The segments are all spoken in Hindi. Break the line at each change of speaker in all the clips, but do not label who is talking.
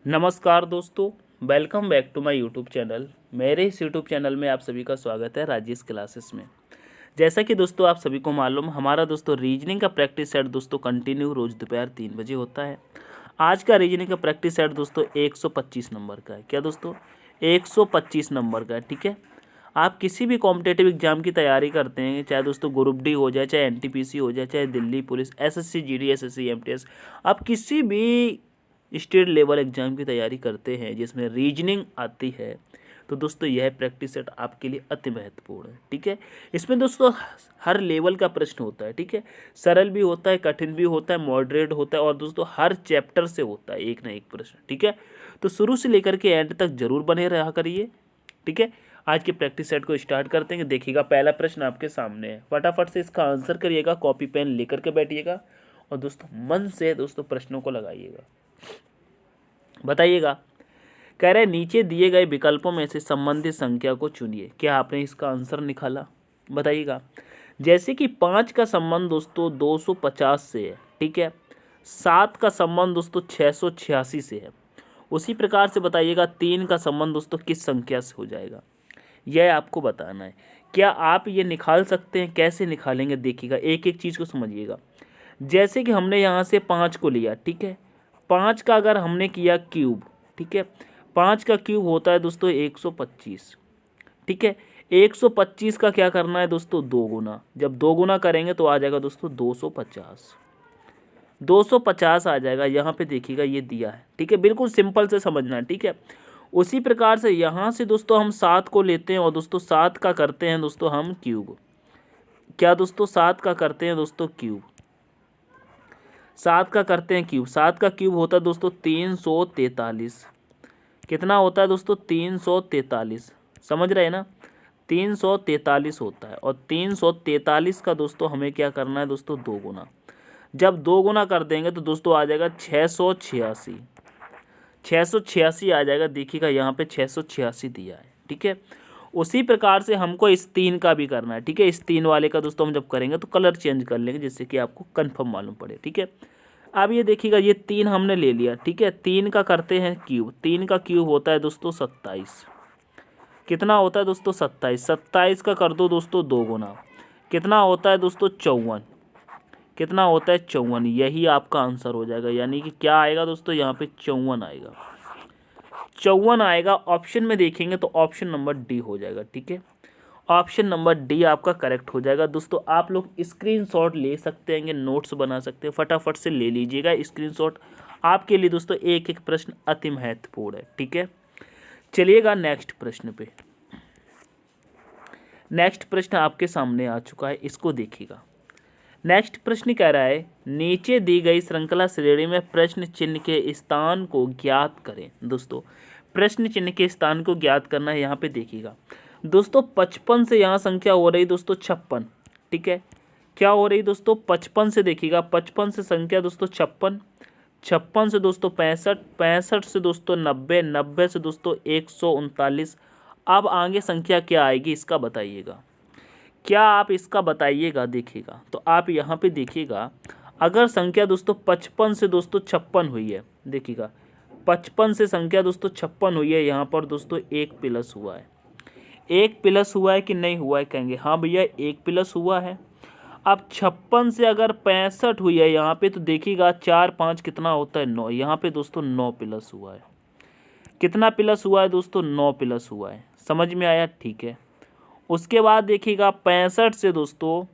नमस्कार दोस्तों, welcome back to my YouTube channel. मेरे इस यूट्यूब चैनल में आप सभी का स्वागत है राजेश क्लासेस में। जैसा कि दोस्तों आप सभी को मालूम, हमारा दोस्तों रीजनिंग का प्रैक्टिस सेट दोस्तों कंटिन्यू रोज़ दोपहर 3 बजे होता है। आज का रीजनिंग का प्रैक्टिस सेट दोस्तों 125 नंबर का है। क्या दोस्तों? 125 नंबर का है। ठीक है, आप किसी भी कॉम्पिटेटिव एग्जाम की तैयारी करते हैं, चाहे दोस्तों ग्रुप डी हो जाए, चाहे एनटीपीसी हो जाए, चाहे Delhi police, SSC GD, SSC MTS, आप किसी भी स्टेट लेवल एग्जाम की तैयारी करते हैं जिसमें रीजनिंग आती है, तो दोस्तों यह प्रैक्टिस सेट आपके लिए अति महत्वपूर्ण है। ठीक है, इसमें दोस्तों हर लेवल का प्रश्न होता है। ठीक है, सरल भी होता है, कठिन भी होता है, मॉडरेट होता है और दोस्तों हर चैप्टर से होता है एक ना एक प्रश्न। ठीक है, तो शुरू से लेकर के एंड तक जरूर बने रहा करिए। ठीक है, आज के प्रैक्टिस सेट को स्टार्ट करते हैं। देखिएगा, पहला प्रश्न आपके सामने है, फटाफट से इसका आंसर करिएगा, कॉपी पेन लेकर के बैठिएगा और दोस्तों मन से दोस्तों प्रश्नों को लगाइएगा, बताइएगा। कह रहे नीचे दिए गए विकल्पों में से संबंधित संख्या को चुनिए। क्या आपने इसका आंसर निकाला? बताइएगा। जैसे कि 5 का संबंध दोस्तों 250 से है। ठीक है, 7 का संबंध दोस्तों 686 से है। उसी प्रकार से बताइएगा 3 का संबंध दोस्तों किस संख्या से हो जाएगा, यह आपको बताना है। क्या आप ये निकाल सकते हैं? कैसे निकालेंगे देखिएगा, एक एक चीज़ को समझिएगा। जैसे कि हमने यहाँ से 5 को लिया। ठीक है, 5 का अगर हमने किया क्यूब, ठीक है, 5 का क्यूब होता है दोस्तों 125। ठीक है, 125 का क्या करना है दोस्तों? 2 गुना। जब 2 गुना करेंगे तो आ जाएगा दोस्तों 250। 250 आ जाएगा। यहाँ पे देखिएगा ये दिया है। ठीक है, बिल्कुल सिंपल से समझना है। ठीक है, उसी प्रकार से यहाँ से दोस्तों हम 7 को लेते हैं और दोस्तों 7 का करते हैं दोस्तों हम क्यूब। क्या दोस्तों? 7 का करते हैं दोस्तों क्यूब। 7 का करते हैं क्यूब। 7 का क्यूब होता है दोस्तों 343। कितना होता है दोस्तों? 343। समझ रहे हैं ना? 343 होता है और 343 का दोस्तों हमें क्या करना है दोस्तों? 2 गुना। जब 2 गुना कर देंगे तो दोस्तों आ जाएगा 686। 686 आ जाएगा। देखिएगा यहाँ पे 686 दिया है। ठीक है, उसी प्रकार से हमको इस 3 का भी करना है। ठीक है, इस 3 वाले का दोस्तों हम जब करेंगे तो कलर चेंज कर लेंगे जिससे कि आपको कंफर्म मालूम पड़े। ठीक है, अब ये देखिएगा, ये 3 हमने ले लिया। ठीक है, 3 का करते हैं क्यूब। 3 का क्यूब होता है दोस्तों 27। कितना होता है दोस्तों? 27। 27 का कर दो दोस्तों 2 गुना। कितना होता है दोस्तों? 54। कितना होता है? 54। यही आपका आंसर हो जाएगा। यानी कि क्या आएगा दोस्तों? यहाँ पे 54 आएगा। 54 आएगा। ऑप्शन में देखेंगे तो ऑप्शन नंबर डी हो जाएगा। ठीक है, ऑप्शन नंबर डी आपका करेक्ट हो जाएगा। दोस्तों आप लोग स्क्रीनशॉट ले सकते हैं, नोट्स बना सकते हैं, फटाफट से ले लीजिएगा स्क्रीनशॉट। आपके लिए दोस्तों एक एक प्रश्न अति महत्वपूर्ण है। ठीक है, चलिएगा नेक्स्ट प्रश्न पे। नेक्स्ट प्रश्न आपके सामने आ चुका है, इसको देखिएगा। नेक्स्ट प्रश्न कह रहा है, नीचे दी गई श्रृंखला श्रेणी में प्रश्न चिन्ह के स्थान को ज्ञात करें। दोस्तों प्रश्न चिन्ह के स्थान को ज्ञात करना है। यहाँ पे देखिएगा दोस्तों, 55 से यहाँ संख्या हो रही दोस्तों 56। ठीक है, क्या हो रही दोस्तों? 55 से देखिएगा, 55 से संख्या दोस्तों 56। 56 से दोस्तों 65। 65 से दोस्तों 90। 90 से दोस्तों 139। अब आगे संख्या क्या आएगी इसका बताइएगा। क्या आप इसका बताइएगा? देखिएगा तो आप यहाँ पे देखिएगा, अगर संख्या दोस्तों 55 से दोस्तों 56 हुई है, देखिएगा 55 से संख्या दोस्तों 56 हुई है, यहाँ पर दोस्तों 1 प्लस हुआ है। 1 प्लस हुआ है कि नहीं हुआ है? कहेंगे हाँ भैया 1 प्लस हुआ है। अब 56 से अगर 65 हुई है यहाँ पे, तो देखिएगा 4 5 कितना होता है? 9। यहाँ पे दोस्तों 9 प्लस हुआ है। कितना प्लस हुआ है दोस्तों? 9 प्लस हुआ है। समझ में आया? ठीक है, उसके बाद देखिएगा 65 से दोस्तों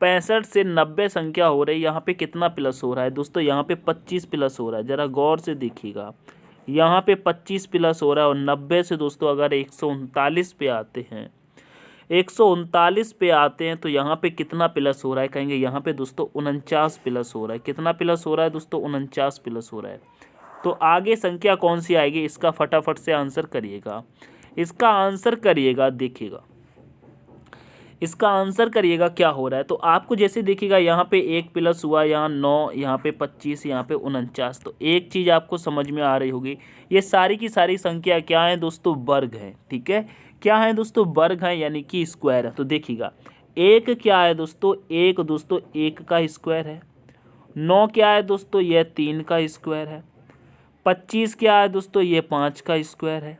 65 से 90 संख्या हो रही है, यहाँ पे कितना प्लस हो रहा है दोस्तों? यहाँ पे 25 प्लस हो रहा है। ज़रा गौर से देखिएगा, यहाँ पे 25 प्लस हो रहा है। और 90 से दोस्तों अगर 139 पे आते हैं, 139 पे आते हैं तो यहाँ पे कितना प्लस हो रहा है? कहेंगे यहाँ पे दोस्तों 49 प्लस हो रहा है। कितना प्लस हो रहा है दोस्तों? 49 प्लस हो रहा है। तो आगे संख्या कौन सी आएगी इसका फटाफट से आंसर करिएगा। इसका आंसर करिएगा, देखिएगा इसका आंसर करिएगा क्या हो रहा है। तो आपको जैसे देखिएगा यहाँ पे 1 प्लस हुआ, यहाँ 9, यहाँ पे 25, यहाँ पे 49। तो एक चीज़ आपको समझ में आ रही होगी, ये सारी की सारी संख्या क्या है दोस्तों? वर्ग है। ठीक है, क्या है दोस्तों? वर्ग है, यानी कि स्क्वायर है। तो देखिएगा 1 क्या है दोस्तों? 1 दोस्तों 1 का स्क्वायर है। 9 क्या है दोस्तों? यह 3 का स्क्वायर है। 25 क्या है दोस्तों, ये 5 का स्क्वायर है।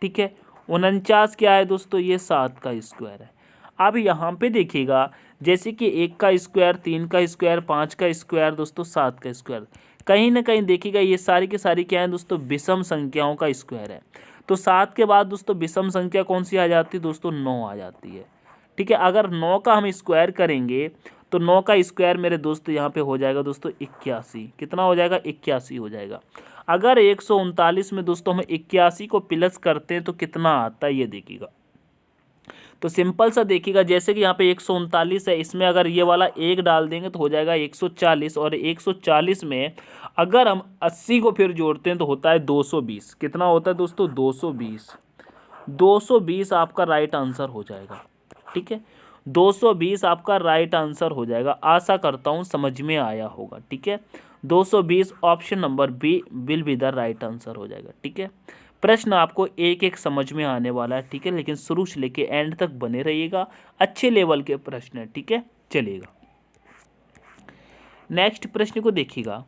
ठीक है, 49 क्या है दोस्तों, ये 7 का स्क्वायर है। अब यहाँ पे देखिएगा जैसे कि 1 का स्क्वायर, 3 का स्क्वायर, 5 का स्क्वायर दोस्तों, 7 का स्क्वायर, कहीं ना कहीं देखिएगा ये सारी की सारी क्या है दोस्तों, विषम संख्याओं का स्क्वायर है। तो 7 के बाद दोस्तों विषम संख्या कौन सी आ जाती है दोस्तों, 9 आ जाती है। ठीक है, अगर 9 का हम स्क्वायर करेंगे तो 9 का स्क्वायर मेरे दोस्त यहाँ पे हो जाएगा दोस्तों 81। कितना हो जाएगा, 81 हो जाएगा। अगर 139 में दोस्तों हम 81 को प्लस करते हैं तो कितना आता है, ये देखिएगा। तो सिंपल सा देखिएगा, जैसे कि यहाँ पे 139 है, इसमें अगर ये वाला 1 डाल देंगे तो हो जाएगा 140, और 140 में अगर हम 80 को फिर जोड़ते हैं तो होता है 220। कितना होता है दोस्तों, 220। 220 आपका राइट आंसर हो जाएगा। ठीक है, 220 आपका राइट आंसर हो जाएगा। आशा करता हूँ समझ में आया होगा। ठीक है, 220 option number B will be the right answer हो जाएगा। ठीक है, प्रश्न आपको एक एक समझ में आने वाला है। ठीक है, लेकिन शुरू से लेके एंड तक बने रहिएगा, अच्छे लेवल के प्रश्न है। ठीक है, चलिएगा नेक्स्ट प्रश्न को देखिएगा।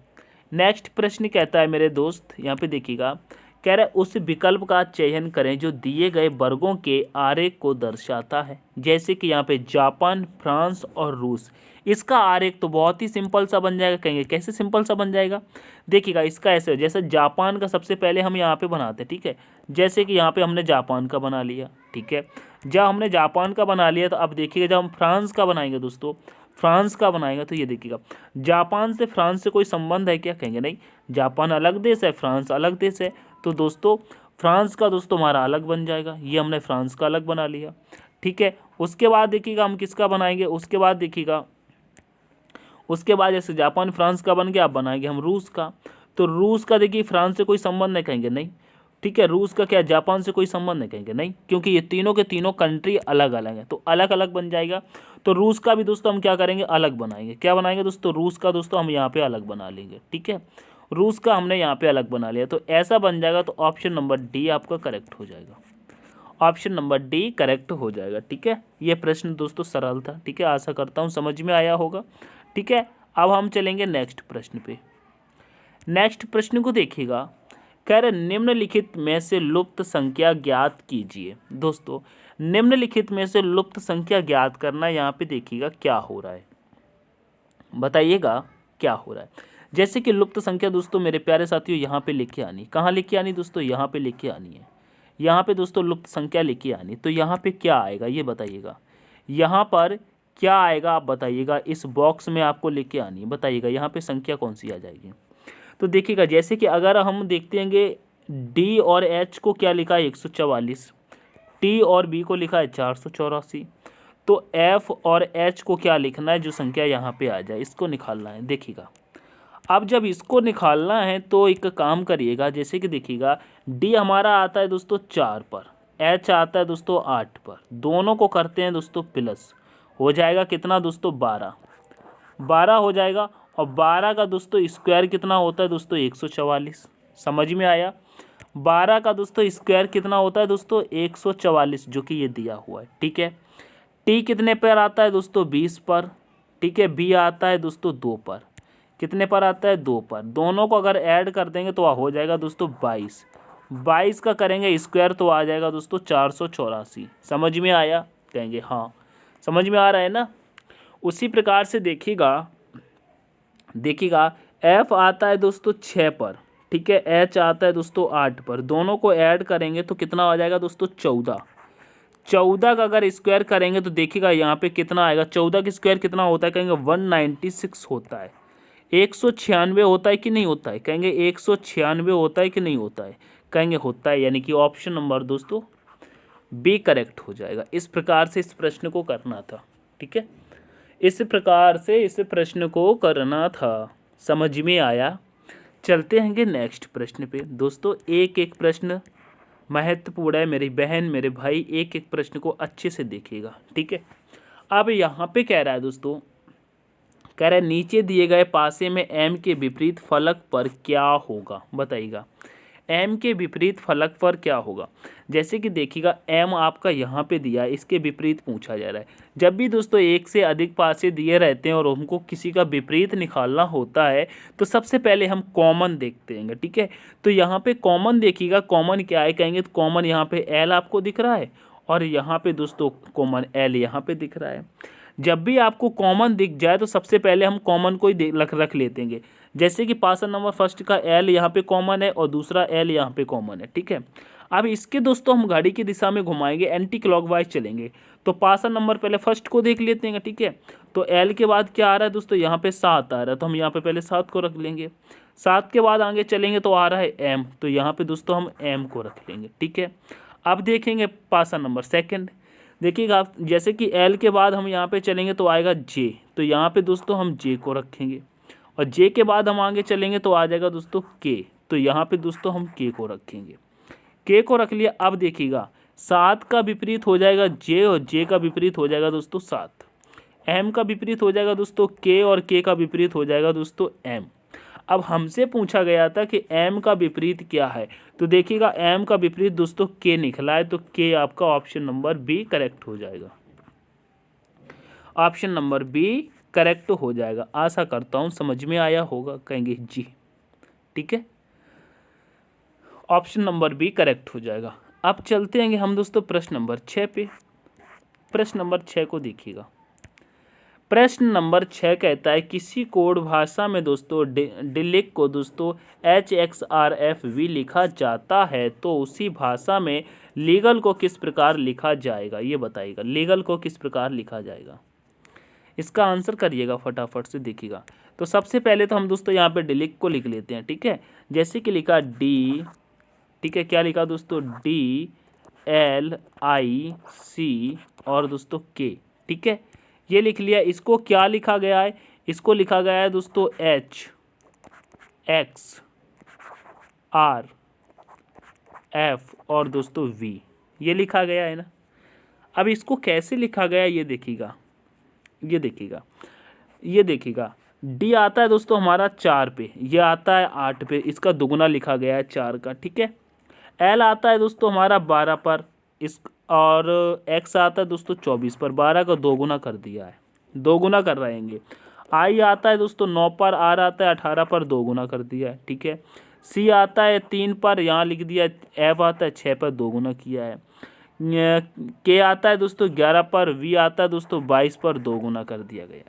नेक्स्ट प्रश्न कहता है मेरे दोस्त, यहाँ पे देखिएगा, कह रहा है उस विकल्प का चयन करें जो दिए गए वर्गों के आरेख को दर्शाता है। जैसे कि यहाँ पे जापान, फ्रांस और रूस। इसका आरेख तो बहुत ही सिंपल सा बन जाएगा। कहेंगे कैसे सिंपल सा बन जाएगा, देखिएगा इसका ऐसे, जैसे जापान का सबसे पहले हम यहाँ पे बनाते हैं। ठीक है, जैसे कि यहाँ पे हमने जापान का बना लिया। ठीक है, जब हमने जापान का बना लिया तो अब देखिएगा जब हम फ्रांस का बनाएंगे दोस्तों, फ्रांस का बनाएगा तो ये देखिएगा जापान से फ्रांस से कोई संबंध है क्या, कहेंगे नहीं, जापान अलग देश है, फ्रांस अलग देश है। तो दोस्तों फ्रांस का दोस्तों हमारा अलग बन जाएगा, ये हमने फ्रांस का अलग बना लिया। ठीक है, उसके बाद देखिएगा हम किसका बनाएंगे, उसके बाद देखिएगा, उसके बाद जैसे जापान फ्रांस का बन गया, अब बनाएंगे हम रूस का। तो रूस का देखिए फ्रांस से कोई संबंध नहीं, कहेंगे नहीं। ठीक है, रूस का क्या जापान से कोई संबंध नहीं, कहेंगे नहीं, क्योंकि ये तीनों के तीनों कंट्री अलग अलग हैं, तो अलग अलग बन जाएगा। तो रूस का भी दोस्तों हम क्या करेंगे, अलग बनाएंगे। क्या बनाएंगे दोस्तों, रूस का दोस्तों हम यहाँ पे अलग बना लेंगे। ठीक है, रूस का हमने यहाँ पे अलग बना लिया, तो ऐसा बन जाएगा। तो ऑप्शन नंबर डी आपका करेक्ट हो जाएगा। ऑप्शन नंबर डी करेक्ट हो जाएगा। ठीक है, ये प्रश्न दोस्तों सरल था। ठीक है, आशा करता हूँ समझ में आया होगा। ठीक है, अब हम चलेंगे नेक्स्ट प्रश्न पे। नेक्स्ट प्रश्न को देखिएगा, कह रहे निम्नलिखित में से लुप्त संख्या ज्ञात कीजिए। दोस्तों निम्नलिखित में से लुप्त संख्या ज्ञात करना, यहाँ पे देखिएगा क्या हो रहा है, बताइएगा क्या हो रहा है। जैसे कि लुप्त संख्या दोस्तों मेरे प्यारे साथियों यहाँ पे लिखे आनी, कहाँ लिखे आनी दोस्तों, यहाँ पे लिखे आनी है। यहाँ पे दोस्तों लुप्त संख्या लिखे आनी, तो यहाँ पे क्या आएगा ये बताइएगा, यहाँ पर क्या आएगा आप बताइएगा। इस बॉक्स में आपको लिखे आनी है, बताइएगा यहाँ पे संख्या कौन सी आ जाएगी। तो देखिएगा जैसे कि अगर हम देखते हैं डी और एच को क्या लिखा है 144, टी और बी को लिखा है 484, तो एफ और एच को क्या लिखना है, जो संख्या यहाँ पे आ जाए इसको निकालना है। देखिएगा अब जब इसको निकालना है तो एक काम करिएगा, जैसे कि देखिएगा डी हमारा आता है दोस्तों 4 पर, एच आता है दोस्तों 8 पर, दोनों को करते हैं दोस्तों प्लस, हो जाएगा कितना दोस्तों 12 हो जाएगा। और 12 का दोस्तों स्क्वायर कितना होता है दोस्तों 144। समझ में आया, 12 का दोस्तों स्क्वायर कितना होता है दोस्तों 144, जो कि ये दिया हुआ है। ठीक है, टी कितने पर आता है दोस्तों 20 पर। ठीक है, बी आता है दोस्तों 2 पर, कितने पर आता है 2 पर, दोनों को अगर ऐड कर देंगे तो हो जाएगा दोस्तों 22 का करेंगे स्क्वायर तो आ जाएगा दोस्तों 484। समझ में आया, कहेंगे हाँ समझ में आ रहा है ना। उसी प्रकार से देखिएगा एफ आता है दोस्तों 6 पर। ठीक है, एच आता है दोस्तों 8 पर, दोनों को ऐड करेंगे तो कितना आ जाएगा दोस्तों 14 का अगर स्क्वायर करेंगे तो देखिएगा यहाँ पे कितना आएगा, 14 का स्क्वायर कितना होता है, कहेंगे 196 होता है। 196 होता है कि नहीं होता है, कहेंगे 196 होता है कि नहीं होता है, कहेंगे होता है, यानी कि ऑप्शन नंबर दोस्तों बी करेक्ट हो जाएगा। इस प्रकार से इस प्रश्न को करना था। ठीक है, इस प्रकार से इस प्रश्न को करना था, समझ में आया। चलते हैं नेक्स्ट प्रश्न पे दोस्तों। एक एक प्रश्न महत्वपूर्ण है मेरी बहन मेरे भाई, एक एक प्रश्न को अच्छे से देखिएगा। ठीक है, अब यहाँ पे कह रहा है दोस्तों, कह रहा है नीचे दिए गए पासे में एम के विपरीत फलक पर क्या होगा, बताइएगा। एम के विपरीत फलक पर क्या होगा। जैसे कि देखिएगा एम आपका यहाँ पे दिया है, इसके विपरीत पूछा जा रहा है। जब भी दोस्तों एक से अधिक पासे दिए रहते हैं और हमको किसी का विपरीत निकालना होता है तो सबसे पहले हम कॉमन देखते हैं, ठीक है। तो यहाँ पे कॉमन देखिएगा, कॉमन क्या है कहेंगे तो कॉमन यहाँ पे एल आपको दिख रहा है और यहाँ पे दोस्तों कॉमन एल यहाँ पे दिख रहा है। जब भी आपको कॉमन दिख जाए तो सबसे पहले हम कॉमन को ही रख लेते हैं। जैसे कि पासन नंबर फर्स्ट का एल यहाँ पे कॉमन है और दूसरा एल यहाँ पे कॉमन है, ठीक है। अब इसके दोस्तों हम घड़ी की दिशा में घुमाएंगे, एंटी क्लॉकवाइज चलेंगे। तो पासन नंबर पहले फर्स्ट को देख लेते हैं, ठीक है। तो एल के बाद क्या आ रहा है दोस्तों, यहाँ पे 7 आ रहा है, तो हम यहाँ पे पहले 7 को रख लेंगे। 7 के बाद आगे चलेंगे तो आ रहा है एम, तो यहाँ पे दोस्तों हम एम को रख लेंगे, ठीक है। अब देखेंगे पासन नंबर सेकेंड, देखिएगा आप, जैसे कि एल के बाद हम यहाँ पे चलेंगे तो आएगा जे, तो यहाँ पे दोस्तों हम जे को रखेंगे। और जे के बाद हम आगे चलेंगे तो आ जाएगा दोस्तों के, तो यहाँ पे दोस्तों हम के को रखेंगे। के को रख लिया। अब देखिएगा 7 का विपरीत हो जाएगा जे और जे का विपरीत हो जाएगा दोस्तों 7। एम का विपरीत हो जाएगा दोस्तों के और के का विपरीत हो जाएगा दोस्तों एम। अब हमसे पूछा गया था कि एम का विपरीत क्या है, तो देखिएगा एम का विपरीत दोस्तों के निकला है, तो के आपका ऑप्शन नंबर बी करेक्ट हो जाएगा। ऑप्शन नंबर बी करेक्ट हो जाएगा। आशा करता हूं समझ में आया होगा, कहेंगे जी, ठीक है। ऑप्शन नंबर बी करेक्ट हो जाएगा। अब चलते हैं हम दोस्तों प्रश्न नंबर 6 पे। प्रश्न नंबर 6 को देखिएगा। प्रश्न नंबर 6 कहता है किसी कोड भाषा में दोस्तों डिलिक को दोस्तों HXRFV लिखा जाता है तो उसी भाषा में लीगल को किस प्रकार लिखा जाएगा, ये बताइएगा। लीगल को किस प्रकार लिखा जाएगा, इसका आंसर करिएगा फटाफट से, देखिएगा। तो सबसे पहले तो हम दोस्तों यहाँ पे डिलिक को लिख लेते हैं, ठीक है। जैसे कि लिखा डी, ठीक है, क्या लिखा दोस्तों DLIC और दोस्तों के, ठीक है, ये लिख लिया। इसको क्या लिखा गया है, इसको लिखा गया है दोस्तों HXRF और दोस्तों V, ये लिखा गया है ना। अब इसको कैसे लिखा गया ये देखिएगा, ये देखिएगा, ये देखिएगा। डी आता है दोस्तों हमारा 4 पे, ये आता है 8 पे, इसका दुगुना लिखा गया है 4 का, ठीक है। एल आता है दोस्तों हमारा 12 पर, इस और एक्स आता है दोस्तों 24 पर, 12 का 2 गुना कर दिया है, 2 गुना कर रहेंगे। आई आता है दोस्तों 9 पर, आर आता है 18 पर, 2 गुना कर दिया है, ठीक है। सी आता है 3 पर, यहाँ लिख दिया। एफ आता है 6 पर, 2 गुना किया है। के आता है दोस्तों 11 पर, वी आता है दोस्तों 22 पर, 2 गुना कर दिया गया है,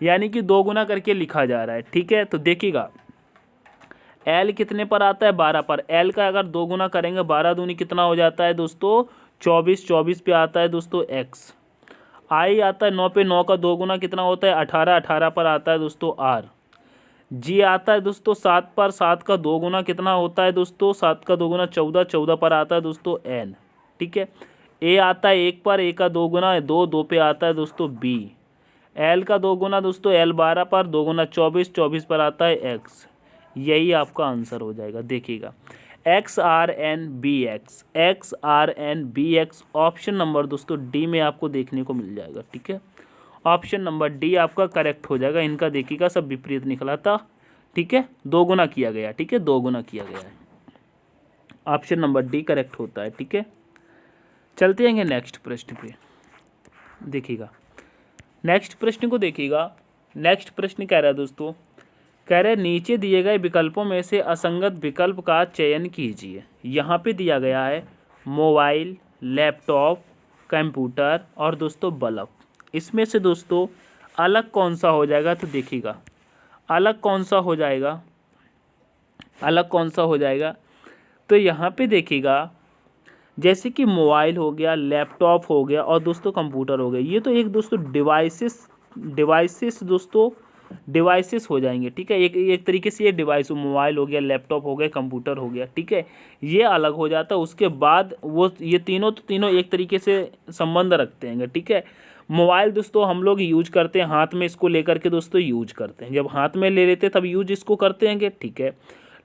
यानी कि 2 गुना करके लिखा जा रहा है, ठीक है। तो देखिएगा एल कितने पर आता है, 12 पर। एल का अगर 2 गुना करेंगे, 12 दूनी कितना हो जाता है दोस्तों 24, 24 पे आता है दोस्तों एक्स। आई आता है 9 पे, 9 का 2 गुना कितना होता है 18, 18 पर आता है दोस्तों आर। जी आता है दोस्तों 7 पर, 7 का 2 गुना कितना होता है दोस्तों 7 का 2 गुना 14, 14 पर आता है दोस्तों एन, ठीक है। ए आता है 1 पर, ए का 2 गुना 2, 2 पे आता है दोस्तों बी। एल का 2 गुना दोस्तों एल 12 पर, 2 गुना 24, 24 पर आता है एक्स। यही आपका आंसर हो जाएगा, देखिएगा XRNBX, XRNBX ऑप्शन नंबर दोस्तों डी में आपको देखने को मिल जाएगा, ठीक है। ऑप्शन नंबर डी आपका करेक्ट हो जाएगा। इनका देखिएगा सब विपरीत निकला था, ठीक है, 2 गुना किया गया, ठीक है, 2 गुना किया गया है। ऑप्शन नंबर डी करेक्ट होता है, ठीक है। चलते हैं नेक्स्ट प्रश्न पे, देखिएगा। नेक्स्ट प्रश्न को देखिएगा। नेक्स्ट प्रश्न कह रहा है दोस्तों, कह रहे नीचे दिए गए विकल्पों में से असंगत विकल्प का चयन कीजिए। यहाँ पे दिया गया है मोबाइल, लैपटॉप, कंप्यूटर और दोस्तों बल्ब। इसमें से दोस्तों अलग कौन सा हो जाएगा, तो देखिएगा अलग कौन सा हो जाएगा, अलग कौन सा हो जाएगा। तो यहाँ पे देखिएगा जैसे कि मोबाइल हो गया, लैपटॉप हो गया और दोस्तों कंप्यूटर हो गया, ये तो एक दोस्तों डिवाइसेस दोस्तों डिवाइसेस हो जाएंगे, ठीक है। एक तरीके से ये डिवाइस, मोबाइल हो गया, लैपटॉप हो गया, कंप्यूटर हो गया, ठीक है, ये अलग हो जाता है। उसके बाद वो ये तीनों एक तरीके से संबंध रखते हैं, ठीक है। मोबाइल दोस्तों हम लोग यूज करते हैं हाथ में, इसको लेकर के दोस्तों यूज करते हैं, जब हाथ में ले लेते हैं तब यूज इसको करते हैं, ठीक है।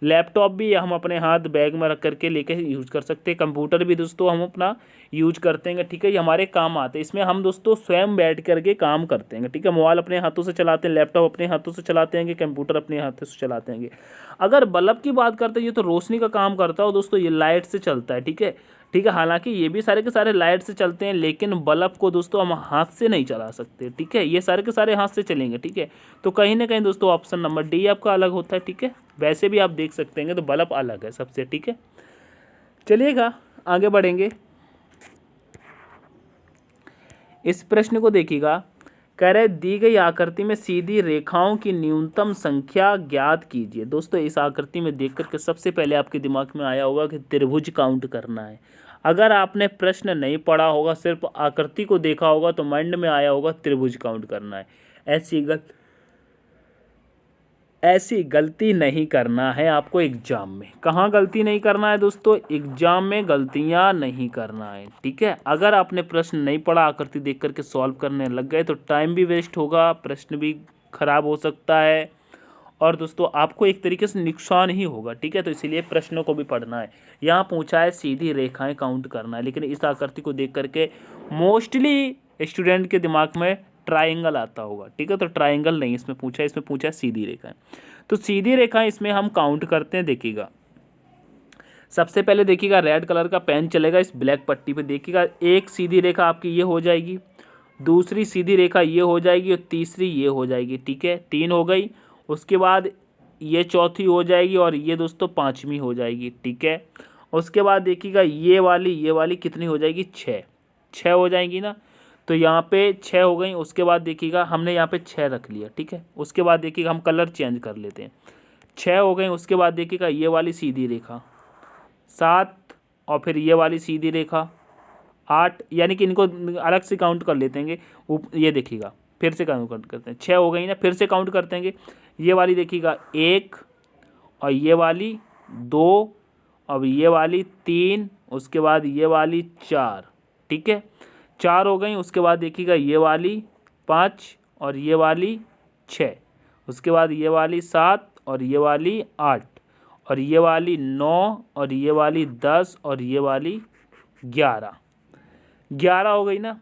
लैपटॉप भी हम अपने हाथ बैग में रख करके लेके यूज़ कर सकते हैं। कंप्यूटर भी दोस्तों हम अपना यूज करते हैं, ठीक है, ये हमारे काम आते हैं। इसमें हम दोस्तों स्वयं बैठ करके काम करते हैं, ठीक है। मोबाइल अपने हाथों से चलाते हैं, लैपटॉप अपने हाथों से चलाते हैं, कंप्यूटर अपने हाथों से चलाते हैं। अगर बल्ब की बात करते हैं, ये तो रोशनी का काम करता है दोस्तों, ये लाइट से चलता है, ठीक है, ठीक है। हालांकि ये भी सारे के सारे लाइट से चलते हैं, लेकिन बल्ब को दोस्तों हम हाथ से नहीं चला सकते, ठीक है, ये सारे के सारे हाथ से चलेंगे, ठीक है। तो कहीं ना कहीं दोस्तों ऑप्शन नंबर डी आपका अलग होता है, ठीक है। वैसे भी आप देख सकते हैं तो बल्ब अलग है सबसे, ठीक है। चलिएगा आगे बढ़ेंगे। इस प्रश्न को देखिएगा, कह रहे दी गई आकृति में सीधी रेखाओं की न्यूनतम संख्या ज्ञात कीजिए। दोस्तों इस आकृति में देख करके सबसे पहले आपके दिमाग में आया होगा कि त्रिभुज काउंट करना है। अगर आपने प्रश्न नहीं पढ़ा होगा, सिर्फ आकृति को देखा होगा, तो माइंड में आया होगा त्रिभुज काउंट करना है। ऐसी गलती नहीं करना है आपको एग्जाम में। कहाँ गलती नहीं करना है दोस्तों? एग्जाम में गलतियां नहीं करना है, ठीक है। अगर आपने प्रश्न नहीं पढ़ा, आकृति देख करके सॉल्व करने लग गए तो टाइम भी वेस्ट होगा, प्रश्न भी खराब हो सकता है, और दोस्तों आपको एक तरीके से नुकसान ही होगा, ठीक है। तो इसीलिए प्रश्नों को भी पढ़ना है। यहाँ पूछा है सीधी रेखाएं काउंट करना है, लेकिन इस आकृति को देख करके मोस्टली स्टूडेंट के दिमाग में ट्राइंगल आता होगा, ठीक है। तो ट्राइंगल नहीं इसमें पूछा है, इसमें पूछा है सीधी रेखाएं। तो सीधी रेखाएं इसमें हम काउंट करते हैं। देखिएगा सबसे पहले देखिएगा रेड कलर का पेन चलेगा इस ब्लैक पट्टी पे। देखिएगा एक सीधी रेखा आपकी ये हो जाएगी, दूसरी सीधी रेखा ये हो जाएगी, और तीसरी ये हो जाएगी, ठीक है, 3 हो गई। उसके बाद ये चौथी हो जाएगी, और ये दोस्तों 5वीं हो जाएगी, ठीक है। उसके बाद देखिएगा ये वाली कितनी हो जाएगी? 6 हो जाएंगी ना। तो यहाँ पे 6 हो गई। उसके बाद देखिएगा हमने यहाँ पे 6 रख लिया, ठीक है। उसके बाद देखिएगा हम कलर चेंज कर लेते हैं। 6 हो गई। उसके बाद देखिएगा ये वाली सीधी रेखा 7, और फिर ये वाली सीधी रेखा 8, यानी कि इनको अलग से काउंट कर लेते हैं। ये देखिएगा फिर से काउंट करते हैं, 6 हो गई ना, फिर से काउंट करते हैं। ये वाली देखिएगा 1, और ये वाली 2, अब ये वाली 3, उसके बाद ये वाली 4, ठीक है, 4 हो गई। उसके बाद देखिएगा ये वाली 5, और ये वाली 6, उसके बाद ये वाली 7, और ये वाली 8, और ये वाली 9, और ये वाली 10, और ये वाली 11 हो गई ना,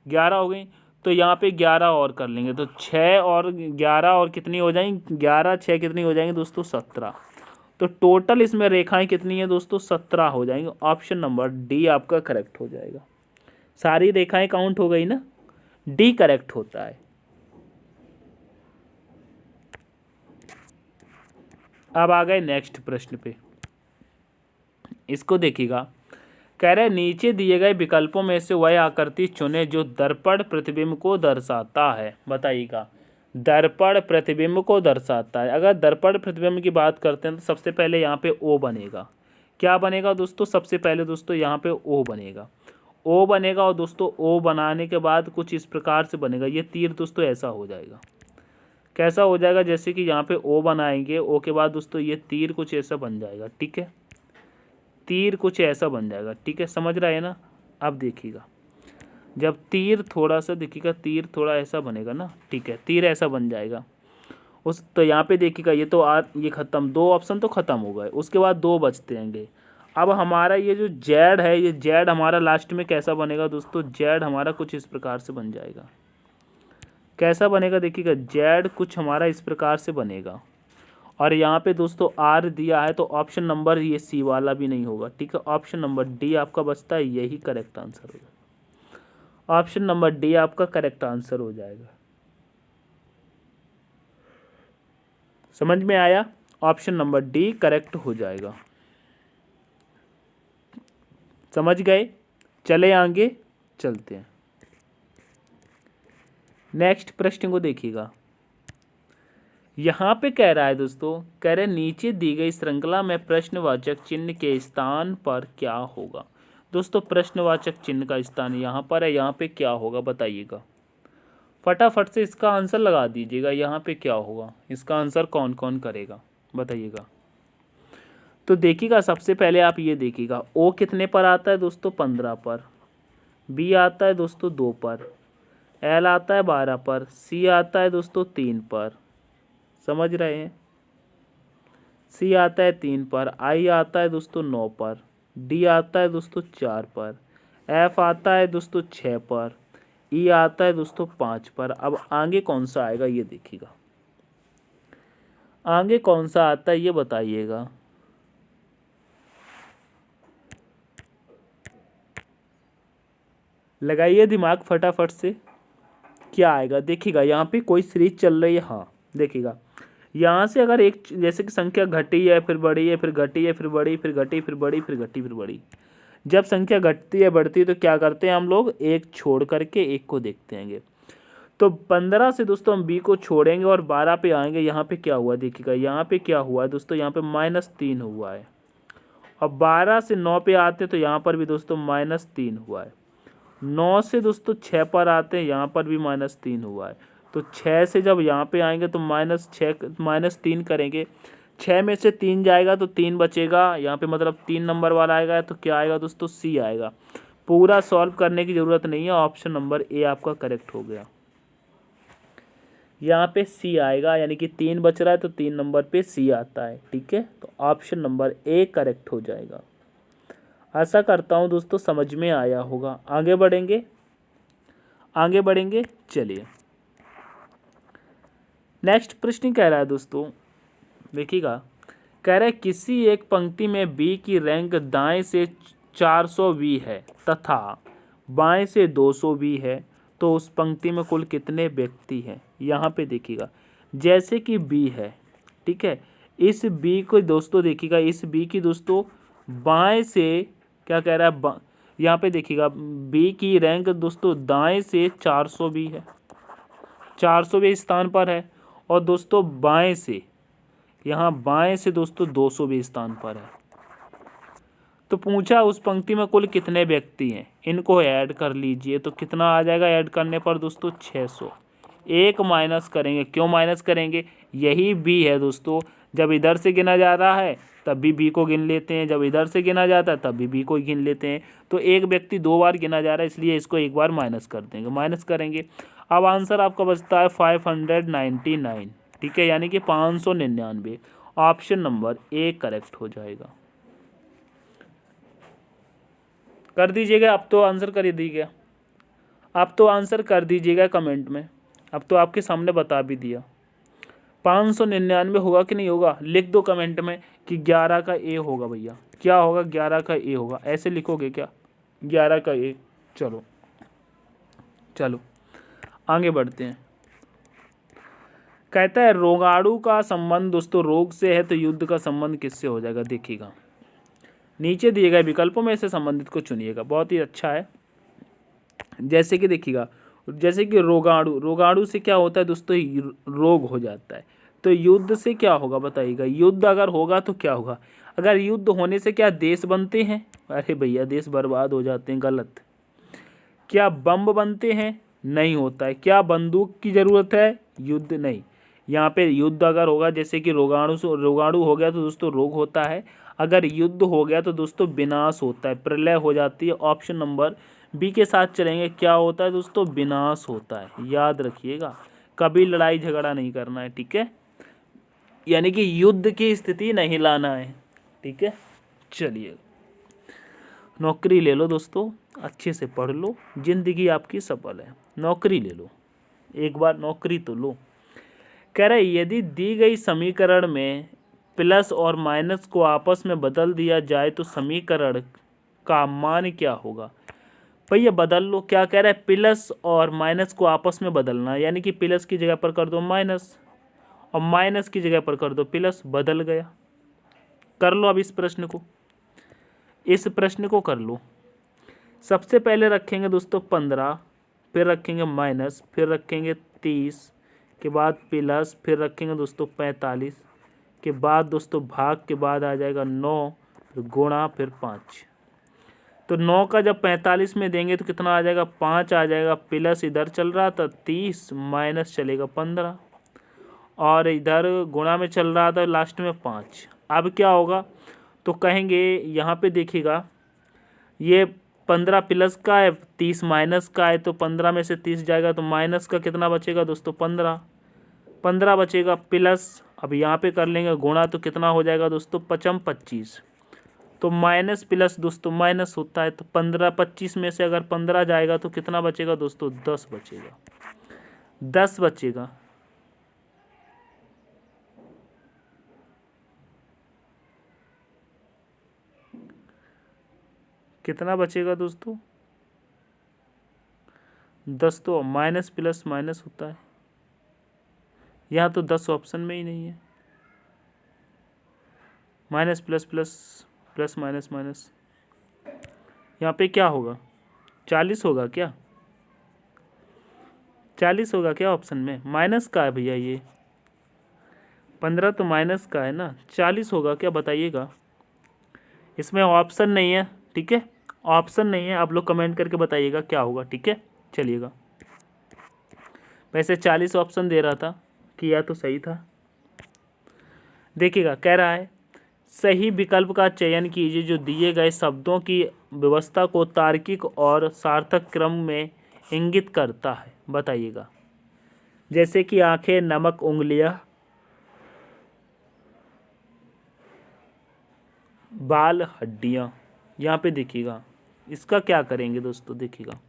11 हो गई। तो यहाँ पे 11 और कर लेंगे, तो 6 और 11 और कितनी हो जाएंगी? 11 6 कितनी हो जाएंगी दोस्तों? 17। तो टोटल इसमें रेखाएं कितनी है दोस्तों? 17 हो जाएंगी। ऑप्शन नंबर डी आपका करेक्ट हो जाएगा। सारी रेखाएं काउंट हो गई ना, डी करेक्ट होता है। अब आ गए नेक्स्ट प्रश्न पे। इसको देखिएगा, कह रहे नीचे दिए गए विकल्पों में से वह आकृति चुने जो दर्पण प्रतिबिंब को दर्शाता है। बताइएगा, दर्पण प्रतिबिंब को दर्शाता है। अगर दर्पण प्रतिबिंब की बात करते हैं तो सबसे पहले यहाँ पे ओ बनेगा। क्या बनेगा दोस्तों? सबसे पहले दोस्तों यहाँ पे ओ बनेगा, ओ बनेगा। और दोस्तों ओ बनाने के बाद कुछ इस प्रकार से बनेगा। ये तीर दोस्तों ऐसा हो जाएगा। कैसा हो जाएगा? जैसे कि यहाँ पे ओ बनाएंगे, ओ के बाद दोस्तों ये तीर कुछ ऐसा बन जाएगा, ठीक है, तीर कुछ ऐसा बन जाएगा, ठीक है, समझ रहे हैं ना। अब देखिएगा जब तीर थोड़ा सा देखिएगा, तीर थोड़ा ऐसा बनेगा ना, ठीक है, तीर ऐसा बन जाएगा। तो यहाँ पे देखिएगा ये तो ये ख़त्म, 2 ऑप्शन तो ख़त्म हो गए। उसके बाद 2 बचते हैंगे। अब हमारा ये जो जेड है, ये जेड हमारा लास्ट में कैसा बनेगा दोस्तों? जेड हमारा कुछ इस प्रकार से बन जाएगा। कैसा बनेगा? देखिएगा जेड कुछ हमारा इस प्रकार से बनेगा। और यहाँ पे दोस्तों आर दिया है, तो ऑप्शन नंबर ये सी वाला भी नहीं होगा, ठीक है। ऑप्शन नंबर डी आपका बचता है, यही करेक्ट आंसर होगा। ऑप्शन नंबर डी आपका करेक्ट आंसर हो जाएगा। समझ में आया? ऑप्शन नंबर डी करेक्ट हो जाएगा। समझ गए? चले आगे चलते हैं। नेक्स्ट प्रश्न को देखिएगा। यहाँ पे कह रहा है दोस्तों, कह रहे नीचे दी गई श्रृंखला में प्रश्नवाचक चिन्ह के स्थान पर क्या होगा। दोस्तों प्रश्नवाचक चिन्ह का स्थान यहाँ पर है, यहाँ पे क्या होगा बताइएगा। फटाफट से इसका आंसर लगा दीजिएगा। यहाँ पे क्या होगा, इसका आंसर कौन कौन करेगा बताइएगा। तो देखिएगा सबसे पहले आप ये देखिएगा, ओ कितने पर आता है दोस्तों? 15 पर। बी आता है दोस्तों 2 पर। एल आता है 12 पर। सी आता है दोस्तों 3 पर। समझ रहे हैं? सी आता है 3 पर, आई आता है दोस्तों 9 पर, डी आता है दोस्तों 4 पर, एफ आता है दोस्तों 6 पर, ई आता है दोस्तों 5 पर। अब आगे कौन सा आएगा ये देखिएगा, आगे कौन सा आता है ये बताइएगा। लगाइए दिमाग फटाफट से, क्या आएगा देखिएगा। यहाँ पे कोई सीरीज चल रही है, हाँ देखिएगा यहाँ से अगर एक जैसे कि संख्या घटी है फिर बढ़ी है फिर घटी है फिर बढ़ी फिर घटी फिर बढ़ी फिर घटी फिर बढ़ी, जब संख्या घटती है बढ़ती है तो क्या करते हैं हम लोग, एक छोड़ करके एक को देखते हैं। तो 15 से दोस्तों हम बी को छोड़ेंगे और 12 पे आएंगे। यहाँ पे क्या हुआ देखिएगा, यहाँ पे क्या हुआ है दोस्तों, यहाँ पे -3 हुआ है। और 12 से 9 पे आते हैं तो यहाँ पर भी दोस्तों -3 हुआ है। 9 से दोस्तों 6 पर आते हैं, यहाँ पर भी -3 हुआ है। तो 6 से जब यहाँ पे आएंगे तो -3 करेंगे, 6 में से 3 जाएगा तो 3 बचेगा, यहाँ पे मतलब 3 नंबर वाला आएगा। तो क्या आएगा दोस्तों, सी आएगा। पूरा सॉल्व करने की ज़रूरत नहीं है, ऑप्शन नंबर ए आपका करेक्ट हो गया। यहाँ पे सी आएगा, यानी कि 3 बच रहा है तो 3 नंबर पे सी आता है। ठीक है, तो ऑप्शन नंबर ए करेक्ट हो जाएगा। आशा करता हूँ दोस्तों समझ में आया होगा। आगे बढ़ेंगे, आगे बढ़ेंगे, चलिए नेक्स्ट प्रश्न कह रहा है दोस्तों, देखिएगा, कह रहा है किसी एक पंक्ति में बी की रैंक दाएं से 420 है तथा बाएं से 220 है, तो उस पंक्ति में कुल कितने व्यक्ति हैं। यहाँ पे देखिएगा जैसे कि बी है, ठीक है, इस बी को दोस्तों देखिएगा, इस बी की दोस्तों बाएं से क्या कह रहा है, यहाँ पे देखिएगा बी की रैंक दोस्तों दाएं से 420 है, 420 स्थान पर है। और दोस्तों बाएं से, यहाँ बाएं से दोस्तों 220 स्थान पर है। तो पूछा उस पंक्ति में कुल कितने व्यक्ति हैं, इनको ऐड कर लीजिए। तो कितना आ जाएगा ऐड करने पर दोस्तों, 600। एक माइनस करेंगे, क्यों माइनस करेंगे, यही बी है दोस्तों। जब इधर से गिना जा रहा है तब भी बी को गिन लेते हैं, जब इधर से गिना जाता है तब भी बी को गिन लेते हैं। तो एक व्यक्ति 2 बार गिना जा रहा है, इसलिए इसको एक बार माइनस कर देंगे, माइनस करेंगे। अब आंसर आपका बचता है 599, ठीक है, यानी कि 599। ऑप्शन नंबर ए करेक्ट हो जाएगा। कर दीजिएगा, अब तो आंसर कर दीजिएगा, अब तो आंसर कर दीजिएगा कमेंट में। अब तो आपके सामने बता भी दिया। 599 होगा कि नहीं होगा, लिख दो कमेंट में कि 11 का ए होगा। भैया क्या होगा, 11 का ए होगा, ऐसे लिखोगे क्या, 11 का ए। चलो चलो आगे बढ़ते हैं। कहता है रोगाणु का संबंध दोस्तों रोग से है, तो युद्ध का संबंध किससे हो जाएगा। देखिएगा नीचे दिए गए विकल्पों में से संबंधित को चुनिएगा, बहुत ही अच्छा है। जैसे कि देखिएगा, जैसे कि रोगाणु, रोगाणु से क्या होता है दोस्तों, रोग हो जाता है। तो युद्ध से क्या होगा बताइएगा, युद्ध अगर होगा तो क्या होगा, अगर युद्ध होने से क्या देश बनते हैं, अरे भैया देश बर्बाद हो जाते हैं, गलत। क्या बम बनते हैं, नहीं होता है। क्या बंदूक की ज़रूरत है, युद्ध नहीं। यहाँ पे युद्ध अगर होगा, जैसे कि रोगाणु हो गया तो दोस्तों रोग होता है, अगर युद्ध हो गया तो दोस्तों विनाश होता है, प्रलय हो जाती है। ऑप्शन नंबर बी के साथ चलेंगे, क्या होता है दोस्तों, विनाश होता है। याद रखिएगा, कभी लड़ाई झगड़ा नहीं करना है, ठीक है, यानी कि युद्ध की स्थिति नहीं लाना है, ठीक है। चलिए नौकरी ले लो दोस्तों, अच्छे से पढ़ लो, जिंदगी आपकी सफल है। नौकरी ले लो, एक बार नौकरी तो लो। कह रहा है यदि दी गई समीकरण में प्लस और माइनस को आपस में बदल दिया जाए तो समीकरण का मान क्या होगा। भैया बदल लो, क्या कह रहा है, प्लस और माइनस को आपस में बदलना, यानी कि प्लस की जगह पर कर दो माइनस और माइनस की जगह पर कर दो प्लस, बदल गया। कर लो अब इस प्रश्न को, इस प्रश्न को कर लो। सबसे पहले रखेंगे दोस्तों 15, फिर रखेंगे माइनस, फिर रखेंगे 30 के बाद प्लस, फिर रखेंगे दोस्तों 45 के बाद दोस्तों भाग के बाद आ जाएगा 9, फिर गुणा, फिर 5। तो 9 का जब 45 में देंगे तो कितना आ जाएगा, 5 आ जाएगा। प्लस इधर चल रहा था 30, माइनस चलेगा 15 और इधर गुणा में चल रहा था लास्ट में 5। अब क्या होगा, तो कहेंगे यहाँ पे देखिएगा ये 15 प्लस का है, 30 माइनस का है, तो 15 में से 30 जाएगा तो माइनस का कितना बचेगा दोस्तों, 15 बचेगा, प्लस अब यहाँ पे कर लेंगे गुणा, तो कितना हो जाएगा दोस्तों, 5 25। तो माइनस प्लस दोस्तों माइनस होता है, तो 15 25 में से अगर 15 जाएगा तो कितना बचेगा दोस्तों, 10 बचेगा, 10 बचेगा। कितना बचेगा दोस्तों, 10। तो माइनस प्लस माइनस होता है, यहाँ तो 10 ऑप्शन में ही नहीं है। Minus plus plus plus minus minus, यहाँ पे क्या होगा, 40 होगा क्या, 40 होगा क्या ऑप्शन में, माइनस का है भैया ये, 15 तो माइनस का है ना, 40 होगा क्या बताइएगा। इसमें ऑप्शन नहीं है, ठीक है, ऑप्शन नहीं है, आप लोग कमेंट करके बताइएगा क्या होगा, ठीक है। चलिएगा, वैसे 40 ऑप्शन दे रहा था, किया तो सही था। देखिएगा, कह रहा है सही विकल्प का चयन कीजिए जो दिए गए शब्दों की व्यवस्था को तार्किक और सार्थक क्रम में इंगित करता है। बताइएगा, जैसे कि आंखें, नमक, उंगलियां, बाल, हड्डियां। यहाँ पे देखिएगा, इसका क्या करेंगे दोस्तों, देखिएगा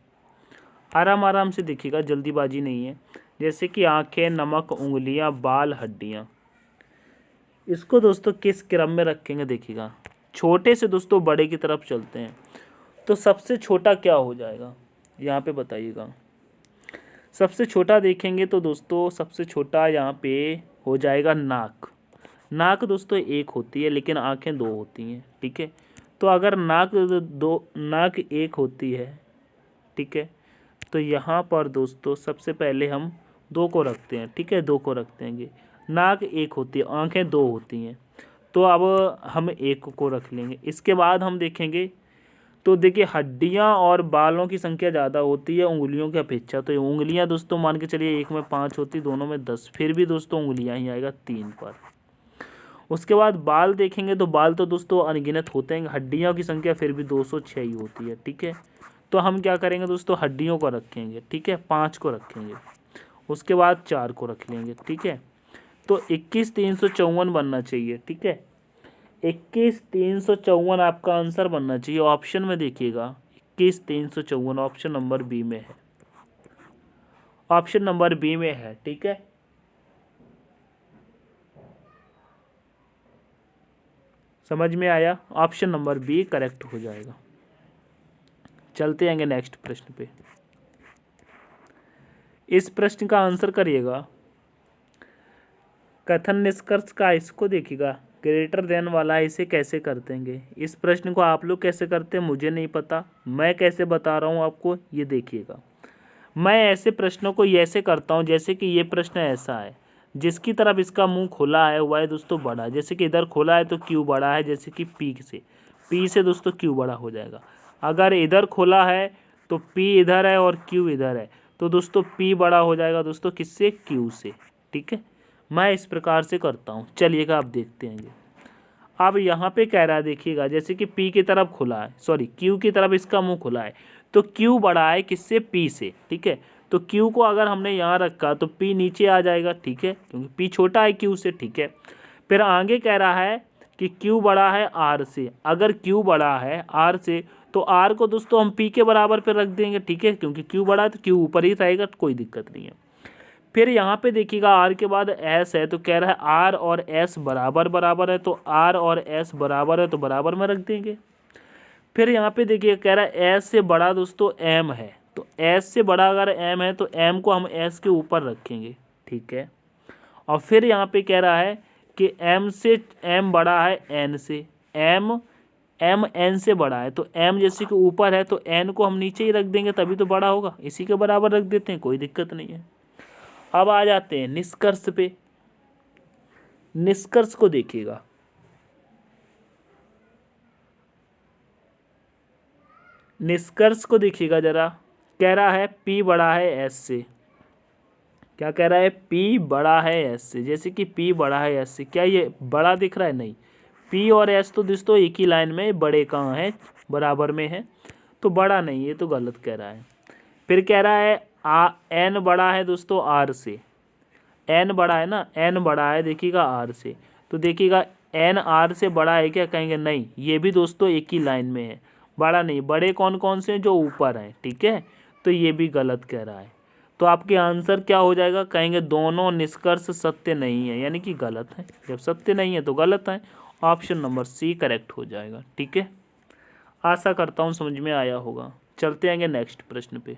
आराम आराम से देखिएगा, जल्दीबाजी नहीं है। जैसे कि आंखें, नमक, उंगलियां, बाल, हड्डियां, इसको दोस्तों किस क्रम में रखेंगे, देखिएगा छोटे से दोस्तों बड़े की तरफ चलते हैं। तो सबसे छोटा क्या हो जाएगा, यहाँ पे बताइएगा। सबसे छोटा देखेंगे तो दोस्तों सबसे छोटा यहाँ पे हो जाएगा नाक। नाक दोस्तों एक होती है लेकिन आंखें दो होती हैं, ठीक है। तो अगर नाक एक होती है, ठीक है, तो यहाँ पर दोस्तों सबसे पहले हम 2 को रखते हैं, ठीक है, 2 को रखते हैं। नाक एक होती है, आंखें 2 होती हैं, तो अब हम 1 को रख लेंगे। इसके बाद हम देखेंगे तो देखिए हड्डियां और बालों की संख्या ज़्यादा होती है उंगलियों की अपेक्षा। तो उंगलियां दोस्तों मान के चलिए, एक में 5 होती, दोनों में 10, फिर भी दोस्तों उंगलियां ही आएगा 3 पर। उसके बाद बाल देखेंगे तो बाल तो दोस्तों अनगिनत होते हैं, हड्डियों की संख्या फिर भी 206 ही होती है, ठीक है। तो हम क्या करेंगे दोस्तों, हड्डियों को रखेंगे, ठीक है, 5 को रखेंगे। उसके बाद 4 को रख लेंगे, ठीक है। तो 21 354 बनना चाहिए, ठीक है, 21 354 आपका आंसर बनना चाहिए। ऑप्शन में देखिएगा 21 354 ऑप्शन नंबर बी में है, ऑप्शन नंबर बी में है, ठीक है। समझ में आया, ऑप्शन नंबर बी करेक्ट हो जाएगा। चलते आएंगे नेक्स्ट प्रश्न पे। इस प्रश्न का आंसर करिएगा। कथन निष्कर्ष का इसको देखिएगा, ग्रेटर देन वाला इसे कैसे करते हैं। इस प्रश्न को आप लोग कैसे करते हैं मुझे नहीं पता, मैं कैसे बता रहा हूँ आपको ये देखिएगा। मैं ऐसे प्रश्नों को ऐसे करता हूँ, जैसे कि ये प्रश्न ऐसा है, जिसकी तरफ इसका मुंह खुला है वह है दोस्तों बड़ा। जैसे कि इधर खुला है तो क्यू बड़ा है, जैसे कि पी से दोस्तों क्यू बड़ा हो जाएगा। अगर इधर खुला है तो पी इधर है और क्यू इधर है, तो दोस्तों पी बड़ा हो जाएगा दोस्तों किससे, क्यू से, ठीक है। मैं इस प्रकार से करता हूँ, चलिएगा आप देखते हैं। अब यहाँ पे कह रहा है, देखिएगा, जैसे कि पी की तरफ खुला है, सॉरी क्यू की तरफ इसका मुंह खुला है, तो क्यू बड़ा है किससे, पी से, ठीक है। तो क्यू को अगर हमने यहाँ रखा तो पी नीचे आ जाएगा, ठीक है, क्योंकि पी छोटा है क्यू से, ठीक है। फिर आगे कह रहा है कि क्यू बड़ा है आर से। अगर क्यू बड़ा है आर से तो आर को दोस्तों हम पी के बराबर पे रख देंगे, ठीक है, क्योंकि क्यू बड़ा है तो क्यू ऊपर ही रहेगा, कोई दिक्कत नहीं है। फिर यहाँ पे देखिएगा आर के बाद एस है, तो कह रहा है आर और एस बराबर बराबर है, तो आर और एस बराबर है तो बराबर में रख देंगे। फिर यहाँ पे देखिए कह रहा है एस से बड़ा दोस्तों एम है, तो एस से बड़ा अगर एम है तो एम को हम एस के ऊपर रखेंगे, ठीक है। और फिर यहाँ पे कह रहा है कि एम से एम बड़ा है एन से, एम एन से बड़ा है, तो एम जैसे कि ऊपर है तो एन को हम नीचे ही रख देंगे, तभी तो बड़ा होगा, इसी के बराबर रख देते हैं, कोई दिक्कत नहीं है। अब आ जाते हैं निष्कर्ष पे। निष्कर्ष को देखिएगा, निष्कर्ष को देखिएगा जरा। कह रहा है P बड़ा है S से, क्या कह रहा है, P बड़ा है S से। जैसे कि P बड़ा है S से, क्या ये बड़ा दिख रहा है, नहीं। P और S तो दोस्तों एक ही लाइन में, बड़े कहाँ हैं, बराबर में है, तो बड़ा नहीं, ये तो गलत कह रहा है। फिर कह रहा है N बड़ा है दोस्तों R से, एन बड़ा है ना, एन बड़ा है देखिएगा आर से, तो देखिएगा एन आर से बड़ा है क्या, कहेंगे नहीं, ये भी दोस्तों एक ही लाइन में है, बड़ा नहीं। बड़े कौन कौन से हैं, जो ऊपर हैं, ठीक है, तो ये भी गलत कह रहा है। तो आपके आंसर क्या हो जाएगा, कहेंगे दोनों निष्कर्ष सत्य नहीं है, यानी कि गलत है। जब सत्य नहीं है तो गलत है। ऑप्शन नंबर सी करेक्ट हो जाएगा, ठीक है। आशा करता हूँ समझ में आया होगा। चलते आएंगे नेक्स्ट प्रश्न पे।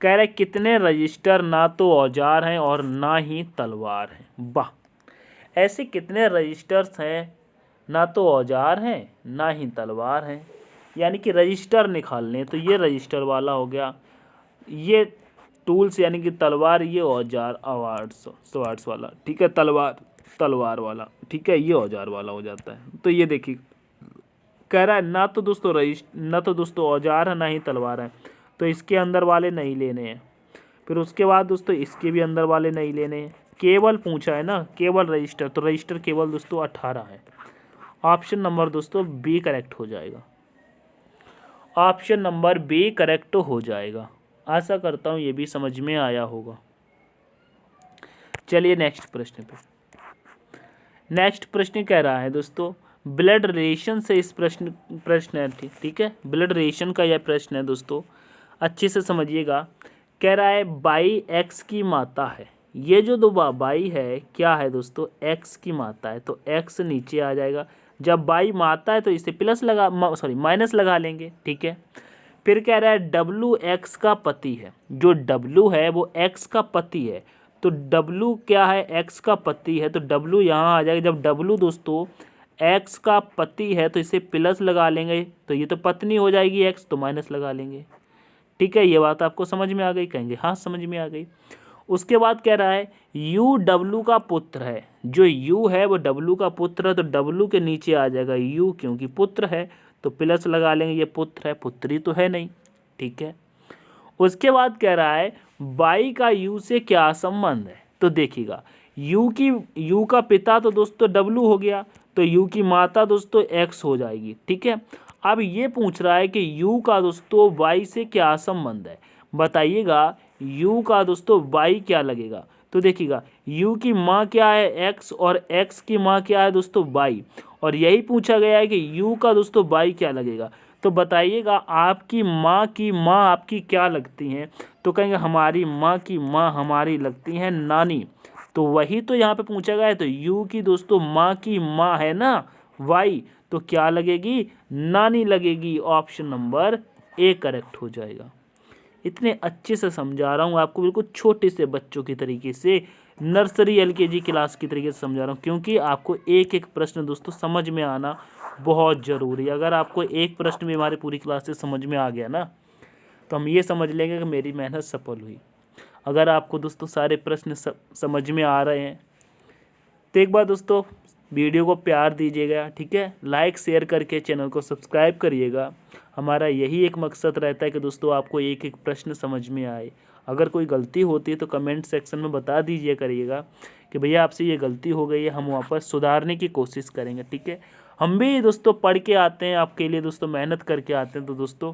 कह रहे कितने रजिस्टर ना तो औजार हैं और ना ही तलवार हैं। वाह, ऐसे कितने रजिस्टर्स हैं, ना तो औजार हैं ना ही तलवार हैं। यानी कि रजिस्टर निकालने, तो ये रजिस्टर वाला हो गया, ये टूल्स यानी कि तलवार, ये औजार स्वार्ड्स वाला, ठीक है, तलवार वाला, ठीक है, ये औजार वाला हो जाता है। तो ये देखिए कह रहा है ना तो दोस्तों औजार है ना ही तलवार है, तो इसके अंदर वाले नहीं लेने हैं। फिर उसके बाद दोस्तों इसके भी अंदर वाले नहीं लेने हैं, केवल पूछा है ना, केवल रजिस्टर, तो रजिस्टर केवल दोस्तों 18 है। ऑप्शन नंबर दोस्तों बी करेक्ट हो जाएगा। ऑप्शन नंबर बी करेक्ट हो जाएगा। आशा करता हूँ ये भी समझ में आया होगा। चलिए नेक्स्ट प्रश्न पे। नेक्स्ट प्रश्न कह रहा है दोस्तों ब्लड रिलेशन से इस प्रश्न है, ठीक है, ब्लड रिलेशन का यह प्रश्न है दोस्तों, अच्छे से समझिएगा। कह रहा है बाई एक्स की माता है, ये जो दो बाई है क्या है दोस्तों, एक्स की माता है, तो एक्स नीचे आ जाएगा। जब बाई माता है तो इसे माइनस लगा लेंगे, ठीक है। फिर कह रहा है डब्लू एक्स का पति है, जो डब्लू है वो एक्स का पति है, तो डब्लू क्या है, एक्स का पति है, तो डब्लू यहाँ आ जाएगा। जब डब्लू दोस्तों एक्स का पति है तो इसे प्लस लगा लेंगे, तो ये तो पत्नी हो जाएगी एक्स, तो माइनस लगा लेंगे, ठीक है। ये बात आपको समझ में आ गई, कहेंगे हाँ समझ में आ गई। उसके बाद कह रहा है यू डब्लू का पुत्र है, जो यू है वो डब्लू का पुत्र है, तो डब्लू के नीचे आ जाएगा यू, क्योंकि पुत्र है तो प्लस लगा लेंगे, ये पुत्र है, पुत्री तो है नहीं, ठीक है। उसके बाद कह रहा है बाई का यू से क्या संबंध है, तो देखिएगा यू का पिता तो दोस्तों डब्लू हो गया, तो यू की माता दोस्तों एक्स हो जाएगी, ठीक है। अब ये पूछ रहा है कि यू का दोस्तों वाई से क्या संबंध है, बताइएगा यू का दोस्तों वाई क्या लगेगा। तो देखिएगा यू की माँ क्या है एक्स, और एक्स की माँ क्या है दोस्तों वाई, और यही पूछा गया है कि यू का दोस्तों वाई क्या लगेगा। तो बताइएगा आपकी माँ आपकी क्या लगती हैं, तो कहेंगे हमारी माँ की माँ हमारी लगती हैं नानी, तो वही तो यहाँ पे पूछा गया है। तो यू की दोस्तों माँ की माँ है ना वाई, तो क्या लगेगी, नानी लगेगी। ऑप्शन नंबर ए करेक्ट हो जाएगा। इतने अच्छे से समझा रहा हूँ आपको, बिल्कुल छोटे से बच्चों की तरीके से, नर्सरी एलकेजी क्लास की तरीके से समझा रहा हूँ, क्योंकि आपको एक एक प्रश्न दोस्तों समझ में आना बहुत ज़रूरी है। अगर आपको एक प्रश्न भी हमारी पूरी क्लास से समझ में आ गया ना, तो हम ये समझ लेंगे कि मेरी मेहनत सफल हुई। अगर आपको दोस्तों सारे प्रश्न समझ में आ रहे हैं तो एक बार दोस्तों वीडियो को प्यार दीजिएगा, ठीक है, लाइक शेयर करके चैनल को सब्सक्राइब करिएगा। हमारा यही एक मकसद रहता है कि दोस्तों आपको एक एक प्रश्न समझ में आए। अगर कोई गलती होती है तो कमेंट सेक्शन में बता दीजिए करिएगा कि भैया आपसे ये गलती हो गई है, हम वापस सुधारने की कोशिश करेंगे, ठीक है। हम भी दोस्तों पढ़ के आते हैं आपके लिए दोस्तों, मेहनत करके आते हैं, तो दोस्तों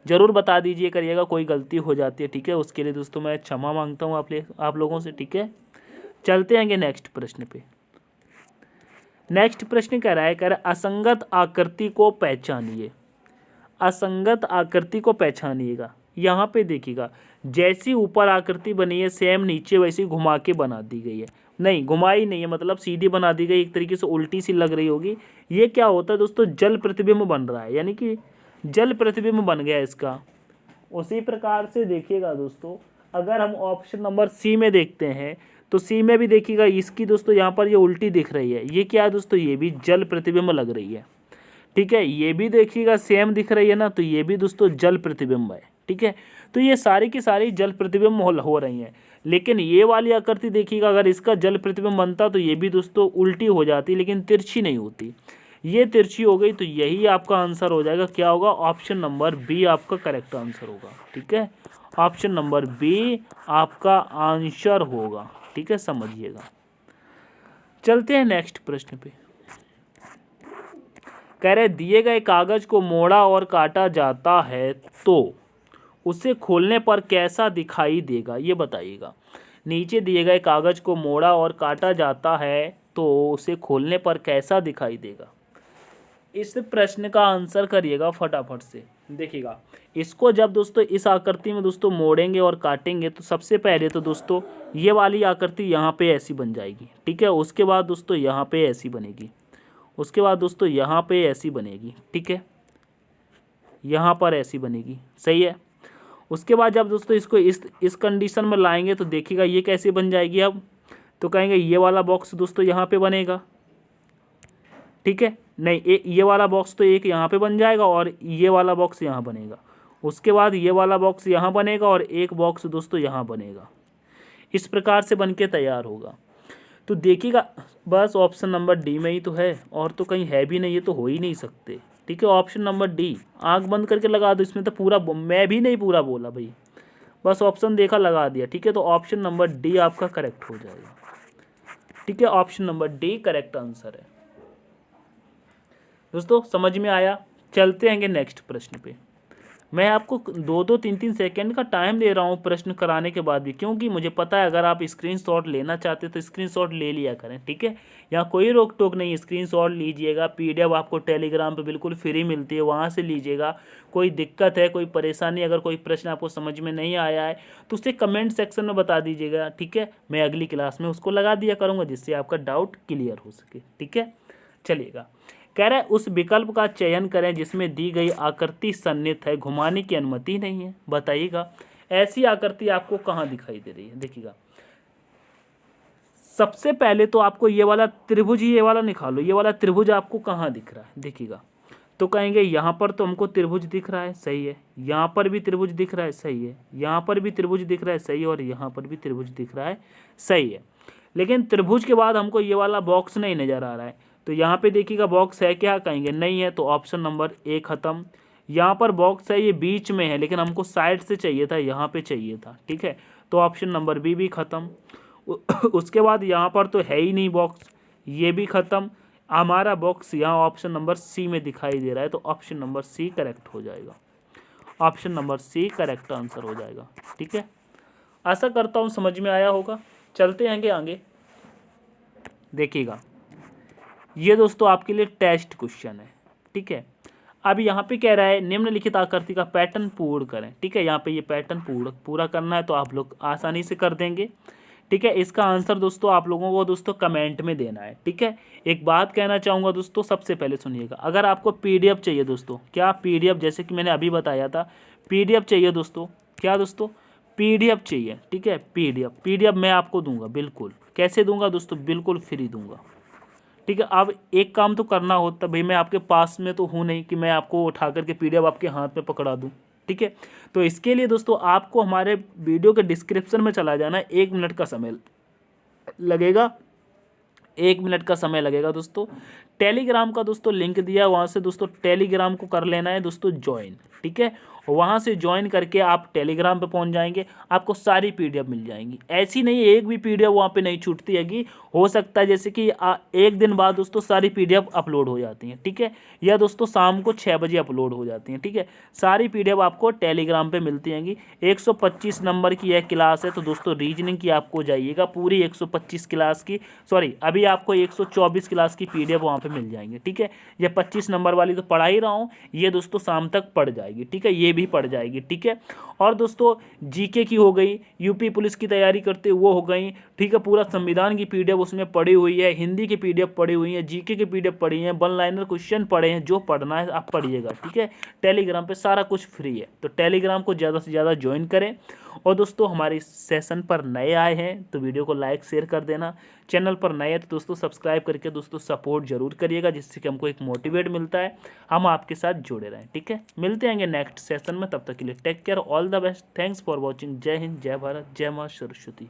ज़रूर बता दीजिए करिएगा कोई गलती हो जाती है, ठीक है। उसके लिए दोस्तों मैं क्षमा मांगता हूँ आप लोगों से, ठीक है। चलते आएंगे नेक्स्ट प्रश्न पे। नेक्स्ट प्रश्न कह रहा है असंगत आकृति को पहचानिए। असंगत आकृति को पहचानिएगा। यहाँ पे देखिएगा जैसी ऊपर आकृति बनी है सेम नीचे वैसी घुमा के बना दी गई है, नहीं घुमाई नहीं है, मतलब सीधी बना दी गई, एक तरीके से उल्टी सी लग रही होगी। ये क्या होता है दोस्तों, जल प्रतिबिंब बन रहा है, यानी कि जल प्रतिबिंब बन गया इसका। उसी प्रकार से देखिएगा दोस्तों अगर हम ऑप्शन नंबर सी में देखते हैं तो सी में भी देखिएगा इसकी दोस्तों यहाँ पर ये उल्टी दिख रही है, ये क्या है दोस्तों, ये भी जल प्रतिबिंब लग रही है, ठीक है। ये भी देखिएगा सेम दिख रही है ना, तो ये भी दोस्तों जल प्रतिबिंब है, ठीक है। तो ये सारी की सारी जल प्रतिबिंब हो रही हैं, लेकिन ये वाली आकृति देखिएगा अगर इसका जल प्रतिबिंब बनता तो ये भी दोस्तों उल्टी हो जाती, लेकिन तिरछी नहीं होती, ये तिरछी हो गई। तो यही आपका आंसर हो जाएगा, क्या होगा, ऑप्शन नंबर बी आपका करेक्ट आंसर होगा, ठीक है। ऑप्शन नंबर बी आपका आंसर होगा, ठीक है, समझिएगा। चलते हैं नेक्स्ट प्रश्न पे। कह रहे दिए गए कागज को मोड़ा और काटा जाता है तो उसे खोलने पर कैसा दिखाई देगा, ये बताइएगा। नीचे दिए गए कागज को मोड़ा और काटा जाता है तो उसे खोलने पर कैसा दिखाई देगा। इस प्रश्न का आंसर करिएगा फटाफट से। देखिएगा, इसको जब दोस्तों इस आकृति में दोस्तों मोड़ेंगे और काटेंगे तो सबसे पहले तो दोस्तों ये वाली आकृति यहाँ पे ऐसी बन जाएगी, ठीक है। उसके बाद दोस्तों यहाँ पे ऐसी बनेगी, उसके बाद दोस्तों यहाँ पे ऐसी बनेगी, ठीक है, यहाँ पर ऐसी बनेगी, सही है। उसके बाद जब दोस्तों इसको इस कंडीशन में लाएंगे तो देखिएगा ये कैसे बन जाएगी। अब तो कहेंगे ये वाला बॉक्स दोस्तों यहाँ पे बनेगा, ठीक है, नहीं ये वाला बॉक्स तो एक यहाँ पे बन जाएगा और ये वाला बॉक्स यहाँ बनेगा। उसके बाद ये वाला बॉक्स यहाँ बनेगा और एक बॉक्स दोस्तों यहाँ बनेगा। इस प्रकार से बन के तैयार होगा। तो देखिएगा बस ऑप्शन नंबर डी में ही तो है, और तो कहीं है भी नहीं, ये तो हो ही नहीं सकते, ठीक है। ऑप्शन नंबर डी, आंख बंद करके लगा दो, इसमें तो पूरा मैं भी नहीं पूरा बोला भाई, बस ऑप्शन देखा लगा दिया, ठीक है। तो ऑप्शन नंबर डी आपका करेक्ट हो जाएगा, ठीक है। Option number D correct answer है दोस्तों। समझ में आया। चलते हैं नेक्स्ट प्रश्न पे। मैं आपको 2-2 3-3 सेकंड का टाइम दे रहा हूँ प्रश्न कराने के बाद भी, क्योंकि मुझे पता है अगर आप स्क्रीनशॉट लेना चाहते तो स्क्रीनशॉट ले लिया करें, ठीक है। यहाँ कोई रोक टोक नहीं, स्क्रीनशॉट लीजिएगा। पीडीएफ आपको टेलीग्राम पे बिल्कुल फ्री मिलती है, वहाँ से लीजिएगा। कोई दिक्कत है, कोई परेशानी, अगर कोई प्रश्न आपको समझ में नहीं आया है तो उससे कमेंट सेक्शन में बता दीजिएगा, ठीक है। मैं अगली क्लास में उसको लगा दिया करूँगा जिससे आपका डाउट क्लियर हो सके, ठीक है। चलिएगा, कह रहा है उस विकल्प का चयन करें जिसमें दी गई आकृति सन्निहित है, घुमाने की अनुमति नहीं है। बताइएगा ऐसी आकृति आपको कहाँ दिखाई दे रही है। देखिएगा सबसे पहले तो आपको ये वाला त्रिभुज, ये वाला निकालो, ये वाला त्रिभुज आपको कहाँ दिख रहा है। देखिएगा तो कहेंगे यहाँ पर तो हमको त्रिभुज दिख रहा है, सही है। यहाँ पर भी त्रिभुज दिख रहा है, सही है। यहाँ पर भी त्रिभुज दिख रहा है, सही है। और यहाँ पर भी त्रिभुज दिख रहा है, सही है। लेकिन त्रिभुज के बाद हमको ये वाला बॉक्स नहीं नज़र आ रहा है। तो यहाँ पे देखिएगा बॉक्स है क्या, कहेंगे नहीं है, तो ऑप्शन नंबर ए खत्म। यहाँ पर बॉक्स है, ये बीच में है, लेकिन हमको साइड से चाहिए था, यहाँ पे चाहिए था, ठीक है। तो ऑप्शन नंबर बी भी खत्म। उसके बाद यहाँ पर तो है ही नहीं बॉक्स, ये भी खत्म। हमारा बॉक्स यहाँ ऑप्शन नंबर सी में दिखाई दे रहा है, तो ऑप्शन नंबर सी करेक्ट हो जाएगा। Option number C correct answer हो जाएगा, ठीक है। आशा करता हूँ समझ में आया होगा। चलते हैं आगे। देखिएगा ये दोस्तों आपके लिए टेस्ट क्वेश्चन है, ठीक है। अब यहाँ पे कह रहा है निम्नलिखित आकृति का पैटर्न पूर्ण करें, ठीक है। यहाँ पे ये पैटर्न पूरा करना है, तो आप लोग आसानी से कर देंगे, ठीक है। इसका आंसर दोस्तों आप लोगों को दोस्तों कमेंट में देना है, ठीक है। एक बात कहना चाहूँगा दोस्तों, सबसे पहले सुनिएगा, अगर आपको पीडीएफ चाहिए दोस्तों, क्या पीडीएफ, जैसे कि मैंने अभी बताया था पीडीएफ चाहिए दोस्तों, क्या दोस्तों पीडीएफ चाहिए, ठीक है। पीडीएफ मैं आपको दूंगा, बिल्कुल। कैसे दूंगा दोस्तों, बिल्कुल फ्री दूंगा, ठीक है। अब एक काम तो करना होता भाई, मैं आपके पास में तो हूँ नहीं कि मैं आपको उठा करके पीडीएफ आपके हाथ में पकड़ा दूँ, ठीक है। तो इसके लिए दोस्तों आपको हमारे वीडियो के डिस्क्रिप्शन में चला जाना है। 1 मिनट का समय लगेगा, 1 मिनट का समय लगेगा दोस्तों। टेलीग्राम का दोस्तों लिंक दिया, वहाँ से दोस्तों टेलीग्राम को कर लेना है दोस्तों ज्वाइन, ठीक है। वहाँ से ज्वाइन करके आप टेलीग्राम पे पहुँच जाएंगे, आपको सारी पीडीएफ मिल जाएंगी। ऐसी नहीं एक भी पीडीएफ वहाँ पे नहीं छूटती हैगी। हो सकता है जैसे कि 1 दिन बाद दोस्तों सारी पीडीएफ अपलोड हो जाती हैं, ठीक है, या दोस्तों शाम को 6 बजे अपलोड हो जाती हैं, ठीक है। सारी पीडीएफ आपको टेलीग्राम पे मिलती हैंगी। 125 नंबर की यह क्लास है, तो दोस्तों रीजनिंग की आपको जाइएगा पूरी 125 क्लास की, सॉरी अभी आपको 124 क्लास की पीडीएफ वहाँ पे मिल जाएंगे, ठीक है। ये 25 नंबर वाली तो पढ़ा ही रहा हूँ, ये दोस्तों शाम तक पढ़ जाएगी, ठीक है, ये भी पढ़ जाएगी, ठीक है। और दोस्तों जीके की हो गई, यूपी पुलिस की तैयारी करते वो हो गई, ठीक है। पूरा संविधान की पीडीएफ उसमें पड़ी हुई है, हिंदी की पीडीएफ पड़ी हुई है, जीके की पीडीएफ पड़ी है, वन लाइनर क्वेश्चन पढ़े हैं, जो पढ़ना है आप पढ़िएगा, ठीक है। टेलीग्राम पे सारा कुछ फ्री है, तो टेलीग्राम को ज़्यादा से ज़्यादा ज्वाइन करें। और दोस्तों हमारे सेशन पर नए आए हैं तो वीडियो को लाइक शेयर कर देना, चैनल पर नए हैं तो दोस्तों सब्सक्राइब करके दोस्तों सपोर्ट जरूर करिएगा, जिससे कि हमको एक मोटिवेट मिलता है, हम आपके साथ जुड़े रहें, ठीक है। मिलते हैं नेक्स्ट सेशन में, तब तक के लिए take care, all the best, thanks for watching. जय हिंद, जय भारत, जय माँ सरस्वती।